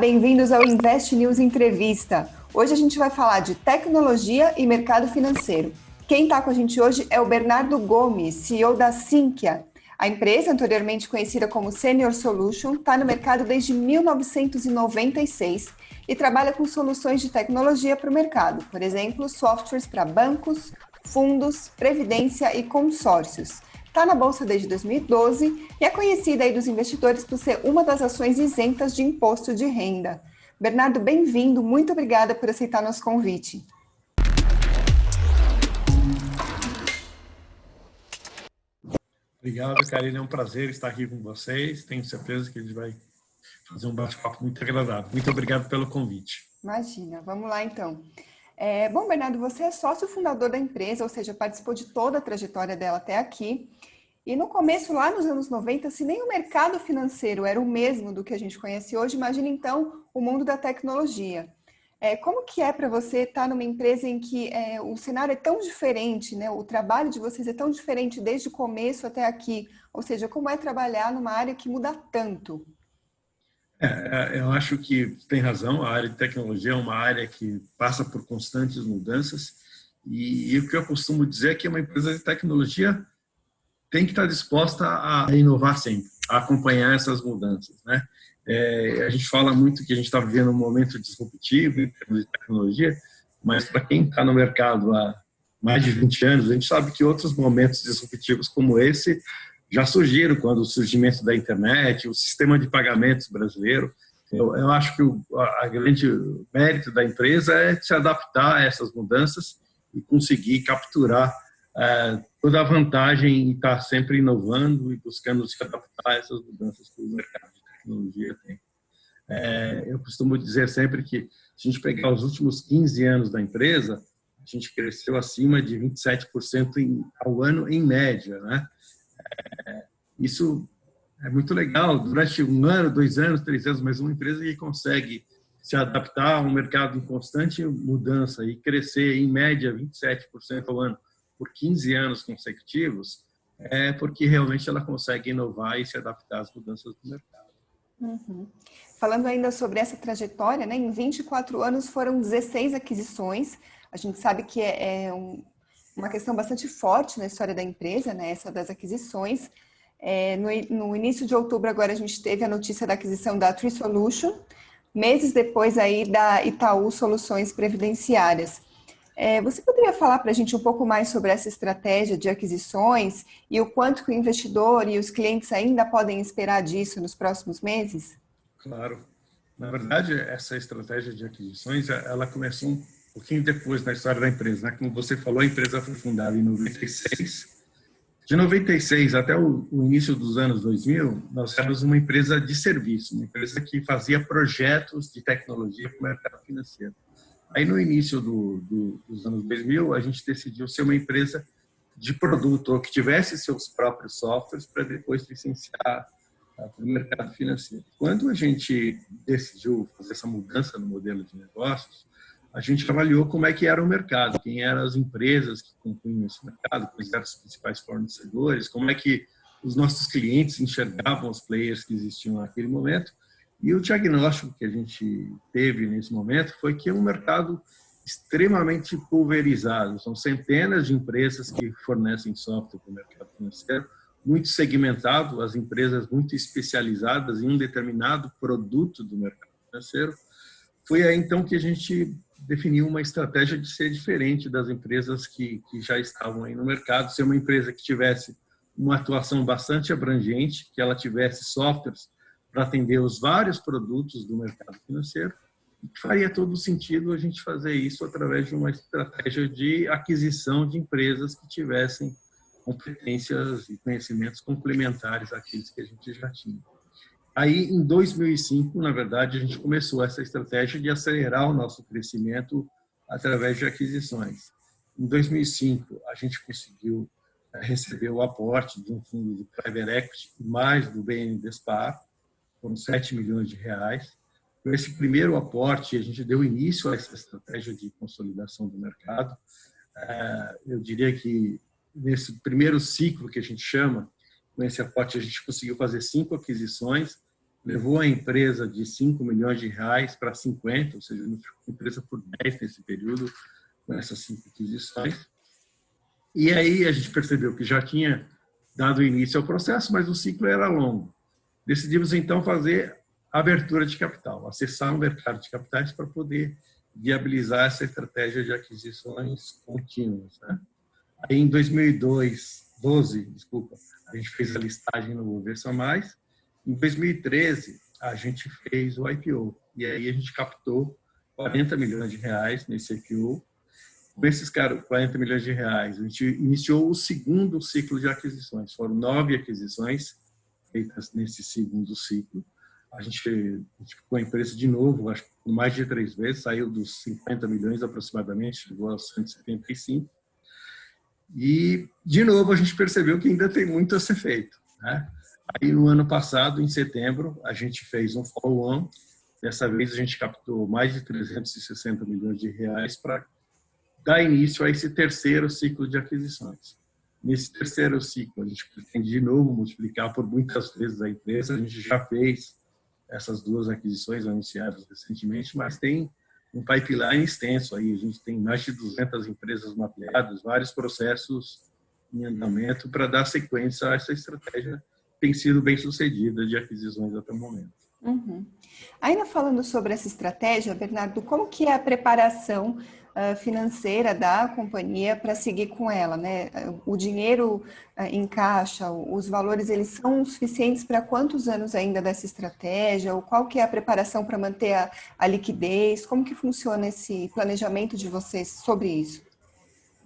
bem-vindos ao Invest News Entrevista. Hoje a gente vai falar de tecnologia e mercado financeiro. Quem está com a gente hoje é o Bernardo Gomes, CEO da Sinqia. A empresa, anteriormente conhecida como Senior Solution, está no mercado desde 1996 e trabalha com soluções de tecnologia para o mercado, por exemplo, softwares para bancos, fundos, previdência e consórcios. Está na Bolsa desde 2012 e é conhecida aí dos investidores por ser uma das ações isentas de imposto de renda. Bernardo, bem-vindo, muito obrigada por aceitar nosso convite. Obrigado, Karine, é um prazer estar aqui com vocês. Tenho certeza que a gente vai fazer um bate-papo muito agradável. Muito obrigado pelo convite. Imagina, vamos lá então. Bom, Bernardo, você é sócio fundador da empresa, ou seja, participou de toda a trajetória dela até aqui. E no começo, lá nos anos 90, se nem o mercado financeiro era o mesmo do que a gente conhece hoje, imagina então o mundo da tecnologia. Como que é para você estar numa empresa em que o cenário é tão diferente, né? O trabalho de vocês é tão diferente desde o começo até aqui? Ou seja, como é trabalhar numa área que muda tanto? Eu acho que tem razão, a área de tecnologia é uma área que passa por constantes mudanças e o que eu costumo dizer é que uma empresa de tecnologia tem que estar disposta a inovar sempre, a acompanhar essas mudanças, né? A gente fala muito que a gente está vivendo um momento disruptivo em termos de tecnologia, mas para quem está no mercado há mais de 20 anos, a gente sabe que outros momentos disruptivos como esse já surgiram quando o surgimento da internet, o sistema de pagamentos brasileiro. Eu acho que a grande mérito da empresa é se adaptar a essas mudanças e conseguir capturar toda a vantagem em estar sempre inovando e buscando se adaptar a essas mudanças que o mercado de tecnologia tem. Eu costumo dizer sempre que, se a gente pegar os últimos 15 anos da empresa, a gente cresceu acima de 27% ao ano em média, né? Isso é muito legal. Durante um ano, 2 anos, 3 anos, mas uma empresa que consegue se adaptar a um mercado em constante mudança e crescer em média 27% ao ano por 15 anos consecutivos, é porque realmente ela consegue inovar e se adaptar às mudanças do mercado. Uhum. Falando ainda sobre essa trajetória, né, em 24 anos foram 16 aquisições. A gente sabe que uma questão bastante forte na história da empresa, né, essa das aquisições. No início de outubro, agora, a gente teve a notícia da aquisição da Tree Solution, meses depois aí da Itaú Soluções Previdenciárias. Você poderia falar para a gente um pouco mais sobre essa estratégia de aquisições e o quanto que o investidor e os clientes ainda podem esperar disso nos próximos meses? Claro. Na verdade, essa estratégia de aquisições, ela começou um pouquinho depois da história da empresa, né? Como você falou, a empresa foi fundada em 96. De 96 até o início dos anos 2000, nós éramos uma empresa de serviço, uma empresa que fazia projetos de tecnologia para o mercado financeiro. Aí, no início dos anos 2000, a gente decidiu ser uma empresa de produto, ou que tivesse seus próprios softwares para depois licenciar para o mercado financeiro. Quando a gente decidiu fazer essa mudança no modelo de negócios, a gente avaliou como é que era o mercado, quem eram as empresas que compunham esse mercado, quais eram os principais fornecedores, como é que os nossos clientes enxergavam os players que existiam naquele momento. E o diagnóstico que a gente teve nesse momento foi que é um mercado extremamente pulverizado. São centenas de empresas que fornecem software para o mercado financeiro, muito segmentado, as empresas muito especializadas em um determinado produto do mercado financeiro. Foi aí, então, que a gente definiu uma estratégia de ser diferente das empresas que já estavam aí no mercado, ser uma empresa que tivesse uma atuação bastante abrangente, que ela tivesse softwares para atender os vários produtos do mercado financeiro, e que faria todo sentido a gente fazer isso através de uma estratégia de aquisição de empresas que tivessem competências e conhecimentos complementares àqueles que a gente já tinha. Aí, em 2005, na verdade, a gente começou essa estratégia de acelerar o nosso crescimento através de aquisições. Em 2005, a gente conseguiu receber o aporte de um fundo de private equity, mais do BNDESPAR, foram 7 milhões de reais. Com esse primeiro aporte, a gente deu início a essa estratégia de consolidação do mercado. Eu diria que nesse primeiro ciclo que a gente chama, com esse aporte, a gente conseguiu fazer 5 aquisições levou a empresa de 5 milhões de reais para 50, ou seja, a empresa por 10 nesse período, com essas 5 aquisições. E aí a gente percebeu que já tinha dado início ao processo, mas o ciclo era longo. Decidimos, então, fazer a abertura de capital, acessar o mercado de capitais para poder viabilizar essa estratégia de aquisições contínuas, né? Aí, em 2012, a gente fez a listagem no Bovespa+. Em 2013, a gente fez o IPO. E aí a gente captou 40 milhões de reais nesse IPO. Com esses 40 milhões de reais, a gente iniciou o segundo ciclo de aquisições. Foram 9 aquisições feitas nesse segundo ciclo. A gente ficou a empresa de novo, acho que por mais de 3 vezes, saiu dos 50 milhões aproximadamente, chegou aos 175. E, de novo, a gente percebeu que ainda tem muito a ser feito, né? Aí, no ano passado, em setembro, a gente fez um follow-on. Dessa vez, a gente captou mais de 360 milhões de reais para dar início a esse terceiro ciclo de aquisições. Nesse terceiro ciclo, a gente pretende, de novo, multiplicar por muitas vezes a empresa. A gente já fez essas 2 aquisições anunciadas recentemente, mas tem um pipeline extenso aí. A gente tem mais de 200 empresas mapeadas, vários processos em andamento para dar sequência a essa estratégia que tem sido bem sucedida de aquisições até o momento. Uhum. Ainda falando sobre essa estratégia, Bernardo, como que é a preparação financeira da companhia para seguir com ela, né? O dinheiro em caixa, os valores, eles são suficientes para quantos anos ainda dessa estratégia? Ou qual que é a preparação para manter a liquidez? Como que funciona esse planejamento de vocês sobre isso?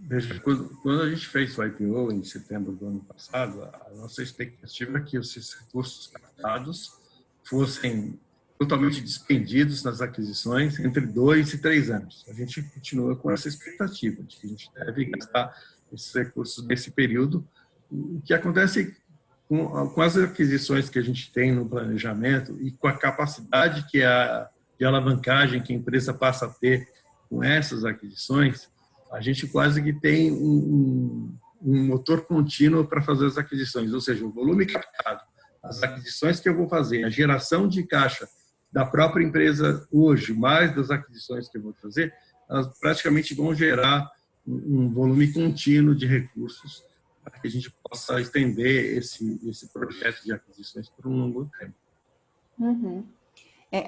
Veja, quando a gente fez o IPO em setembro do ano passado, a nossa expectativa é que esses recursos captados fossem totalmente despendidos nas aquisições entre 2 e 3 anos. A gente continua com essa expectativa de que a gente deve gastar esses recursos nesse período. O que acontece com as aquisições que a gente tem no planejamento e com a capacidade de alavancagem que a empresa passa a ter com essas aquisições, a gente quase que tem um motor contínuo para fazer as aquisições, ou seja, o volume captado, as aquisições que eu vou fazer, a geração de caixa da própria empresa hoje, mais das aquisições que eu vou fazer, elas praticamente vão gerar um volume contínuo de recursos para que a gente possa estender esse projeto de aquisições por um longo tempo. Uhum.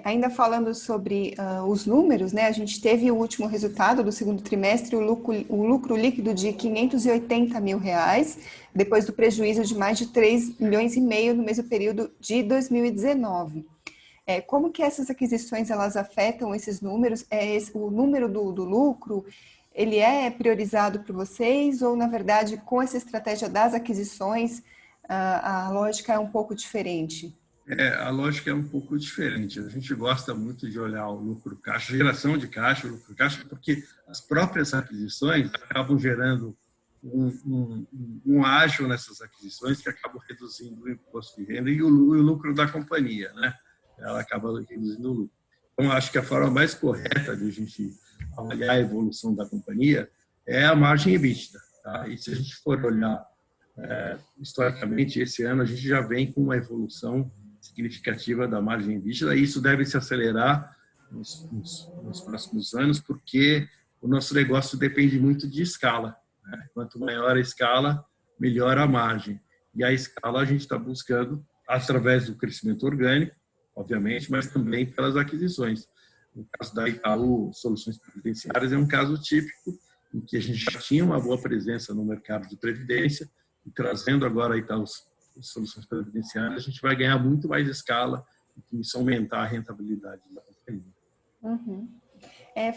Ainda falando sobre os números, né? A gente teve o último resultado do segundo trimestre, o lucro líquido de 580 mil reais, depois do prejuízo de mais de 3 milhões e meio no mesmo período de 2019. Como que essas aquisições elas afetam esses números? O número do lucro, ele é priorizado por vocês ou, na verdade, com essa estratégia das aquisições, a lógica é um pouco diferente? A lógica é um pouco diferente. A gente gosta muito de olhar o lucro caixa, geração de caixa, o lucro caixa, porque as próprias aquisições acabam gerando um ágio nessas aquisições que acabam reduzindo o imposto de renda e o lucro da companhia, né? Ela acaba reduzindo o lucro. Então, acho que a forma mais correta de a gente avaliar a evolução da companhia é a margem EBITDA. Tá? E se a gente for olhar historicamente, esse ano a gente já vem com uma evolução significativa da margem EBITDA e isso deve se acelerar nos próximos anos, porque o nosso negócio depende muito de escala, né? Quanto maior a escala, melhor a margem. E a escala a gente está buscando através do crescimento orgânico, obviamente, mas também pelas aquisições. No caso da Itaú Soluções Previdenciárias, é um caso típico em que a gente já tinha uma boa presença no mercado de previdência e trazendo agora a Itaú Soluções Previdenciárias, a gente vai ganhar muito mais escala e isso aumentar a rentabilidade da companhia. Uhum.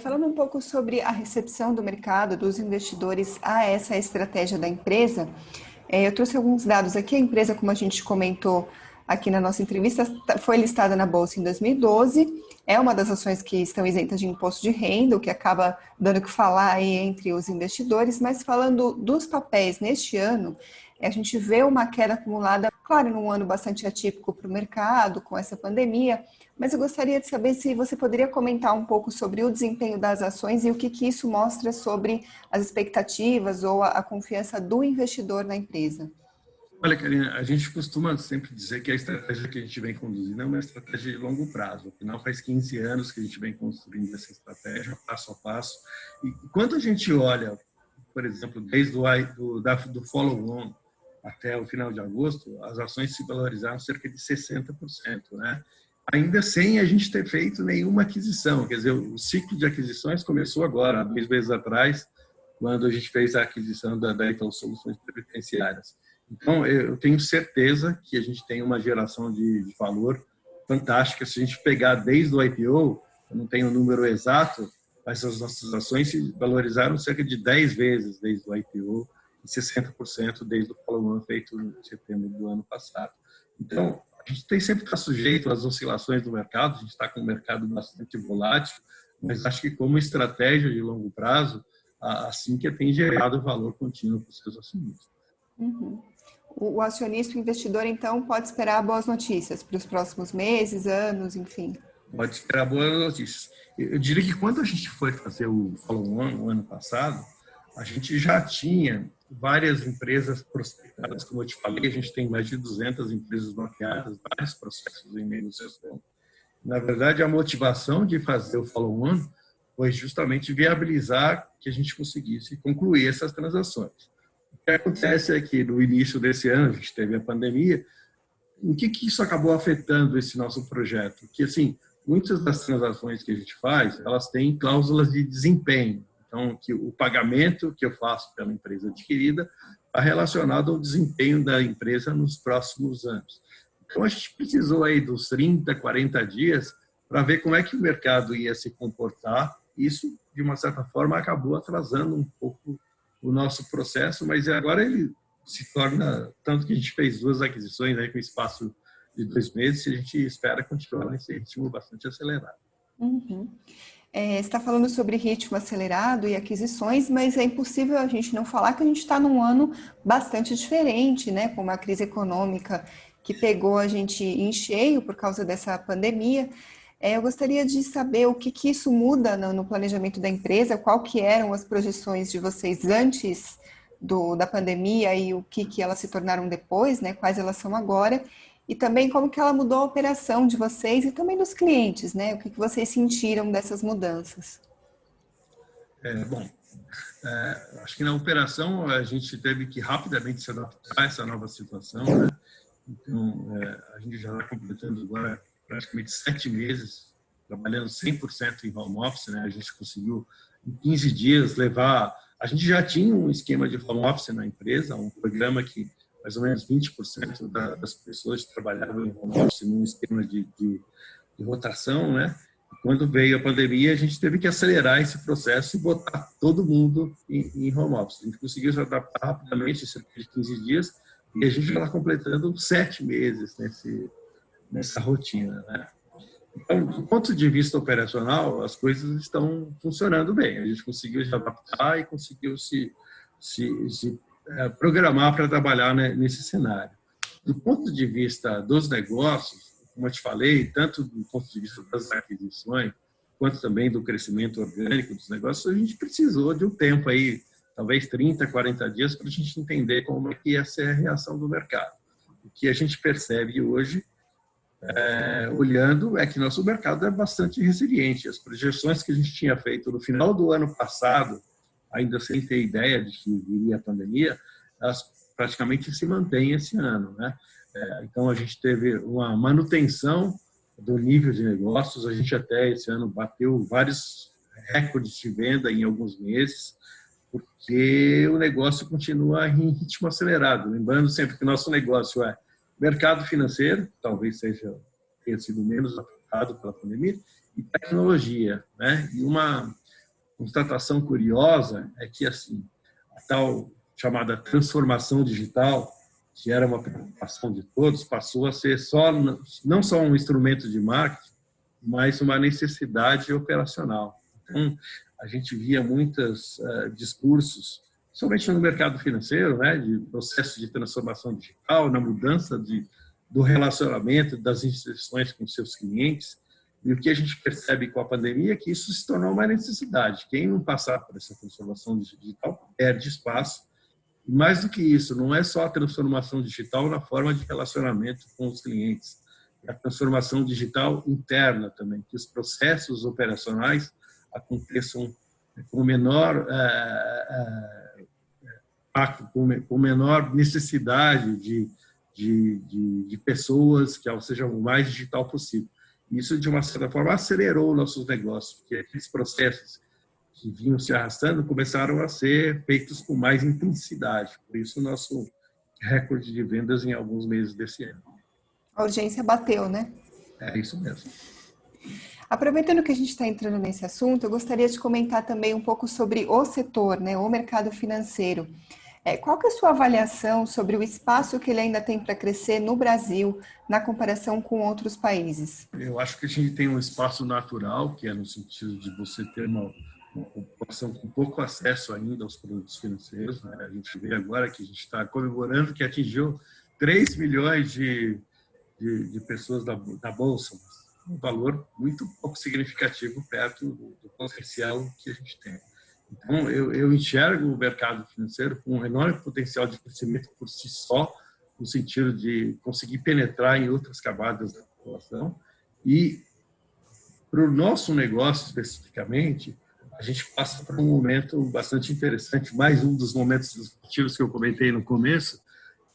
Falando um pouco sobre a recepção do mercado, dos investidores a essa estratégia da empresa, eu trouxe alguns dados aqui. A empresa, como a gente comentou aqui na nossa entrevista, foi listada na Bolsa em 2012, é uma das ações que estão isentas de imposto de renda, o que acaba dando o que falar aí entre os investidores, mas falando dos papéis neste ano, a gente vê uma queda acumulada, claro, num ano bastante atípico para o mercado, com essa pandemia, mas eu gostaria de saber se você poderia comentar um pouco sobre o desempenho das ações e o que isso mostra sobre as expectativas ou a confiança do investidor na empresa. Olha, Karina, a gente costuma sempre dizer que a estratégia que a gente vem conduzindo é uma estratégia de longo prazo. Afinal, faz 15 anos que a gente vem construindo essa estratégia, passo a passo. E quando a gente olha, por exemplo, desde do follow-on até o final de agosto, as ações se valorizaram cerca de 60%, né? Ainda sem a gente ter feito nenhuma aquisição. Quer dizer, o ciclo de aquisições começou agora, 2 meses atrás, quando a gente fez a aquisição da Itaú Soluções Previdenciárias. Então, eu tenho certeza que a gente tem uma geração de valor fantástica. Se a gente pegar desde o IPO, eu não tenho o número exato, mas as nossas ações se valorizaram cerca de 10 vezes desde o IPO e 60% desde o follow-on feito em setembro do ano passado. Então, a gente tem sempre que estar sujeito às oscilações do mercado, a gente está com um mercado bastante volátil, mas acho que como estratégia de longo prazo, assim que tem gerado valor contínuo para os seus acionistas. Uhum. O acionista, o investidor, então, pode esperar boas notícias para os próximos meses, anos, enfim. Pode esperar boas notícias. Eu diria que quando a gente foi fazer o follow-on no ano passado, a gente já tinha várias empresas prospectadas, como eu te falei, a gente tem mais de 200 empresas bloqueadas, vários processos em negociação. Na verdade, a motivação de fazer o follow-on foi justamente viabilizar que a gente conseguisse concluir essas transações. O que acontece é que no início desse ano, a gente teve a pandemia, o que isso acabou afetando esse nosso projeto? Que, assim, muitas das transações que a gente faz, elas têm cláusulas de desempenho. Então, que o pagamento que eu faço pela empresa adquirida está relacionado ao desempenho da empresa nos próximos anos. Então, a gente precisou aí dos 30, 40 dias para ver como é que o mercado ia se comportar. Isso, de uma certa forma, acabou atrasando um pouco o nosso processo, mas agora ele se torna, tanto que a gente fez 2 aquisições aí com espaço de 2 meses, e a gente espera continuar nesse ritmo bastante acelerado. Uhum. Você está falando sobre ritmo acelerado e aquisições, mas é impossível a gente não falar que a gente está num ano bastante diferente, né? Com uma crise econômica que pegou a gente em cheio por causa dessa pandemia. Eu gostaria de saber o que isso muda no planejamento da empresa, qual que eram as projeções de vocês antes da pandemia e o que elas se tornaram depois, né? Quais elas são agora, e também como que ela mudou a operação de vocês e também dos clientes, né? O que vocês sentiram dessas mudanças? Bom, acho que na operação a gente teve que rapidamente se adaptar a essa nova situação, né? Então, a gente já está completando agora praticamente 7 meses trabalhando 100% em home office, né? A gente conseguiu em 15 dias levar. A gente já tinha um esquema de home office na empresa, um programa que mais ou menos 20% das pessoas trabalhavam em home office num esquema de rotação, né? Quando veio a pandemia, a gente teve que acelerar esse processo e botar todo mundo em home office. A gente conseguiu se adaptar rapidamente, cerca de 15 dias, e a gente já está completando 7 meses nessa rotina, né? Então, do ponto de vista operacional, as coisas estão funcionando bem. A gente conseguiu se adaptar e conseguiu se programar para trabalhar nesse cenário. Do ponto de vista dos negócios, como eu te falei, tanto do ponto de vista das aquisições, quanto também do crescimento orgânico dos negócios, a gente precisou de um tempo aí, talvez 30, 40 dias, para a gente entender como é que ia ser a reação do mercado. O que a gente percebe hoje, olhando, é que nosso mercado é bastante resiliente. As projeções que a gente tinha feito no final do ano passado, ainda sem ter ideia de que viria a pandemia, elas praticamente se mantêm esse ano, né? Então, a gente teve uma manutenção do nível de negócios. A gente até esse ano bateu vários recordes de venda em alguns meses, porque o negócio continua em ritmo acelerado. Lembrando sempre que o nosso negócio é mercado financeiro, talvez tenha sido menos afetado pela pandemia, e tecnologia, né? E uma constatação curiosa é que, assim, a tal chamada transformação digital, que era uma preocupação de todos, passou a ser não só um instrumento de marketing, mas uma necessidade operacional. Então, a gente via muitos discursos, somente no mercado financeiro, né, de processo de transformação digital, na mudança do relacionamento das instituições com seus clientes. E o que a gente percebe com a pandemia é que isso se tornou uma necessidade. Quem não passar por essa transformação digital perde espaço E mais do que isso, não é só a transformação digital na forma de relacionamento com os clientes, é a transformação digital interna também, que os processos operacionais aconteçam com menor com menor necessidade de pessoas, que seja o mais digital possível. Isso, de uma certa forma, acelerou nossos negócios, porque aqueles processos que vinham se arrastando começaram a ser feitos com mais intensidade. Por isso, o nosso recorde de vendas em alguns meses desse ano. A urgência bateu, né? É isso mesmo. Aproveitando que a gente está entrando nesse assunto, eu gostaria de comentar também um pouco sobre o setor, né, o mercado financeiro. Qual que é a sua avaliação sobre o espaço que ele ainda tem para crescer no Brasil, na comparação com outros países? Eu acho que a gente tem um espaço natural, que é no sentido de você ter uma população com pouco acesso ainda aos produtos financeiros, né? A gente vê agora que a gente está comemorando que atingiu 3 milhões de pessoas da Bolsa, um valor muito pouco significativo perto do potencial que a gente tem. Então, eu enxergo o mercado financeiro com um enorme potencial de crescimento por si só, no sentido de conseguir penetrar em outras camadas da população. E, para o nosso negócio especificamente, a gente passa por um momento bastante interessante, mais um dos momentos disruptivos que eu comentei no começo,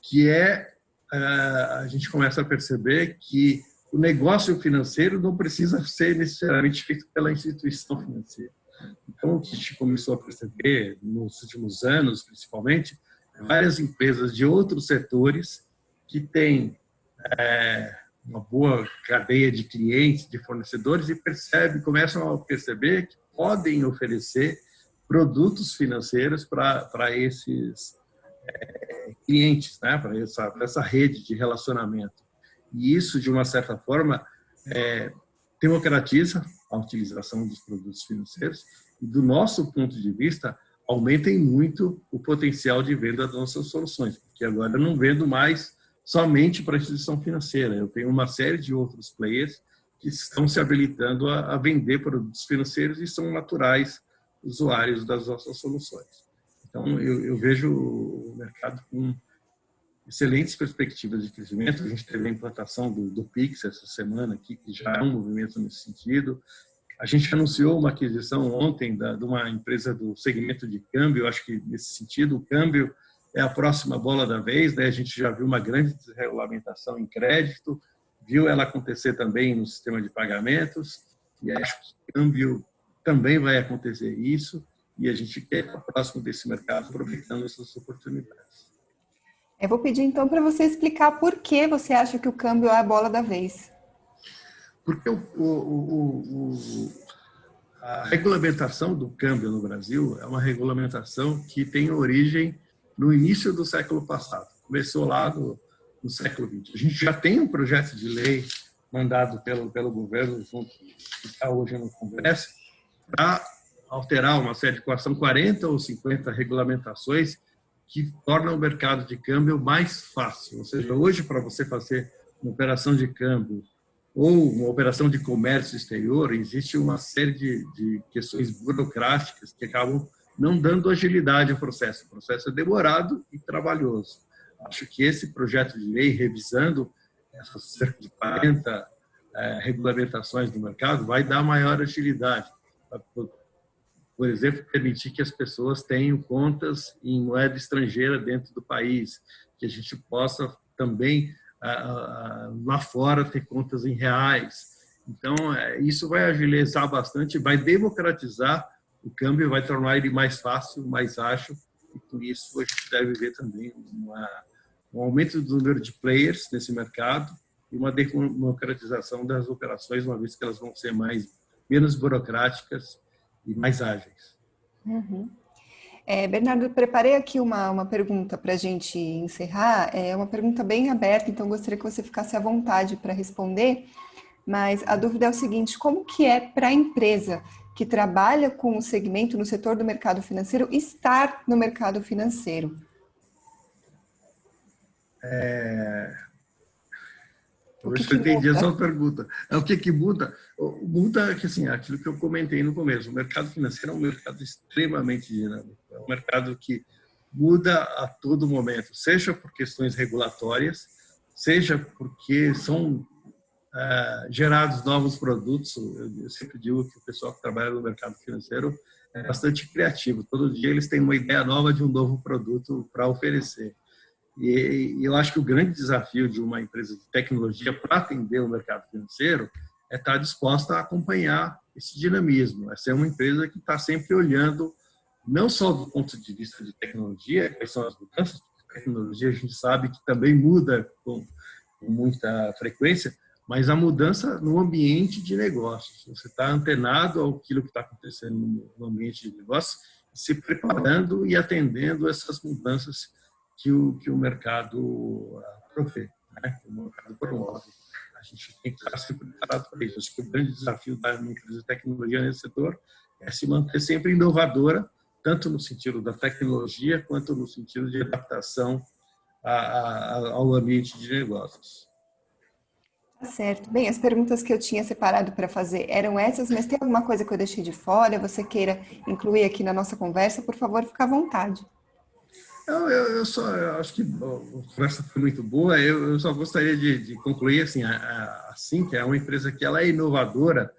que é a gente começa a perceber que o negócio financeiro não precisa ser necessariamente feito pela instituição financeira. Então, o que a gente começou a perceber nos últimos anos, principalmente, várias empresas de outros setores que têm uma boa cadeia de clientes, de fornecedores, e começam a perceber que podem oferecer produtos financeiros para esses clientes, né? Para essa rede de relacionamento. E isso, de uma certa forma, democratiza a utilização dos produtos financeiros e, do nosso ponto de vista, aumentem muito o potencial de venda das nossas soluções, porque agora eu não vendo mais somente para a instituição financeira, eu tenho uma série de outros players que estão se habilitando a vender produtos financeiros e são naturais usuários das nossas soluções. Então, eu vejo o mercado com excelentes perspectivas de crescimento. A gente teve a implantação do Pix essa semana aqui, que já é um movimento nesse sentido. A gente anunciou uma aquisição ontem de uma empresa do segmento de câmbio. Eu acho que, nesse sentido, o câmbio é a próxima bola da vez, né? A gente já viu uma grande desregulamentação em crédito, viu ela acontecer também no sistema de pagamentos, e acho que o câmbio também vai acontecer isso, e a gente quer estar próximo desse mercado, aproveitando essas oportunidades. Eu vou pedir, então, para você explicar por que você acha que o câmbio é a bola da vez. Porque a regulamentação do câmbio no Brasil é uma regulamentação que tem origem no início do século passado. Começou lá no século XX. A gente já tem um projeto de lei mandado pelo governo, junto que está hoje no Congresso, para alterar uma série de, são 40 ou 50 regulamentações que tornam o mercado de câmbio mais fácil. Ou seja, hoje, para você fazer uma operação de câmbio ou uma operação de comércio exterior, existe uma série de questões burocráticas que acabam não dando agilidade ao processo. O processo é demorado e trabalhoso. Acho que esse projeto de lei, revisando essas cerca de 40 regulamentações do mercado, vai dar maior agilidade. Por exemplo, permitir que as pessoas tenham contas em moeda estrangeira dentro do país, que a gente possa também, lá fora, ter contas em reais. Então, isso vai agilizar bastante, vai democratizar o câmbio, vai tornar ele mais fácil, mais ágil, e por isso a gente deve ver também um aumento do número de players nesse mercado e uma democratização das operações, uma vez que elas vão ser menos burocráticas e mais ágeis. Uhum. Bernardo, preparei aqui uma pergunta para a gente encerrar. É uma pergunta bem aberta, então gostaria que você ficasse à vontade para responder. Mas a dúvida é o seguinte: como que é para a empresa que trabalha com o segmento no setor do mercado financeiro estar no mercado financeiro? Eu entendi a sua pergunta. O que muda? Muda que, assim, aquilo que eu comentei no começo. O mercado financeiro é um mercado extremamente dinâmico. É um mercado que muda a todo momento, seja por questões regulatórias, seja porque são gerados novos produtos. Eu sempre digo que o pessoal que trabalha no mercado financeiro é bastante criativo. Todo dia eles têm uma ideia nova de um novo produto para oferecer. E eu acho que o grande desafio de uma empresa de tecnologia para atender o mercado financeiro é estar disposta a acompanhar esse dinamismo, é ser uma empresa que está sempre olhando, não só do ponto de vista de tecnologia, quais são as mudanças, porque a tecnologia a gente sabe que também muda com muita frequência, mas a mudança no ambiente de negócios. Você está antenado àquilo que está acontecendo no ambiente de negócios, se preparando e atendendo essas mudanças que o mercado provê, né? Que o mercado promove. A gente tem que estar sempre preparado para isso. Acho que o grande desafio da empresa de tecnologia nesse setor é se manter sempre inovadora, tanto no sentido da tecnologia, quanto no sentido de adaptação ao ambiente de negócios. Tá certo. Bem, as perguntas que eu tinha separado para fazer eram essas, mas tem alguma coisa que eu deixei de fora, você queira incluir aqui na nossa conversa, por favor, fica à vontade. Eu acho que a conversa foi muito boa. Eu só gostaria de concluir assim, que é uma empresa que ela é inovadora,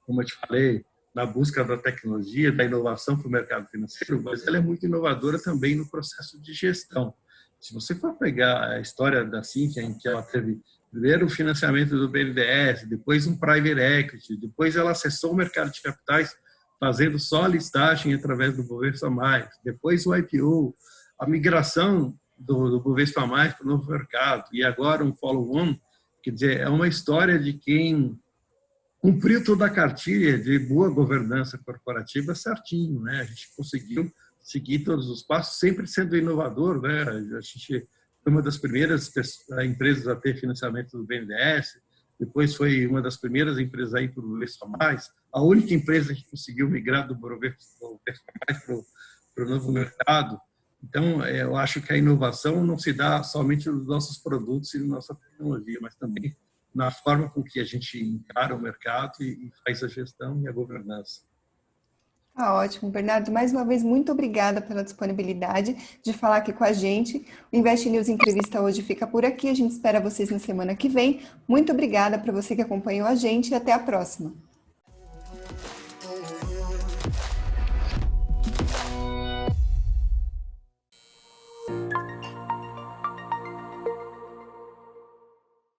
como eu te falei, na busca da tecnologia, da inovação para o mercado financeiro, mas ela é muito inovadora também no processo de gestão. Se você for pegar a história da Sinqia, em que ela teve primeiro o financiamento do BNDES, depois um private equity, depois ela acessou o mercado de capitais fazendo só listagem através do Bovespa+, depois o IPO, a migração do Bovespa+ para o novo mercado e agora um follow-on, quer dizer, é uma história de quem cumpriu toda a cartilha de boa governança corporativa certinho, né? A gente conseguiu seguir todos os passos, sempre sendo inovador, né? A gente foi uma das primeiras empresas a ter financiamento do BNDES, depois foi uma das primeiras empresas a ir para o Bovespa+, a única empresa que conseguiu migrar do Bovespa+ para o novo mercado. Então, eu acho que a inovação não se dá somente nos nossos produtos e na nossa tecnologia, mas também na forma com que a gente encara o mercado e faz a gestão e a governança. Ah, ótimo, Bernardo. Mais uma vez, muito obrigada pela disponibilidade de falar aqui com a gente. O Invest News Entrevista hoje fica por aqui. A gente espera vocês na semana que vem. Muito obrigada para você que acompanhou a gente e até a próxima.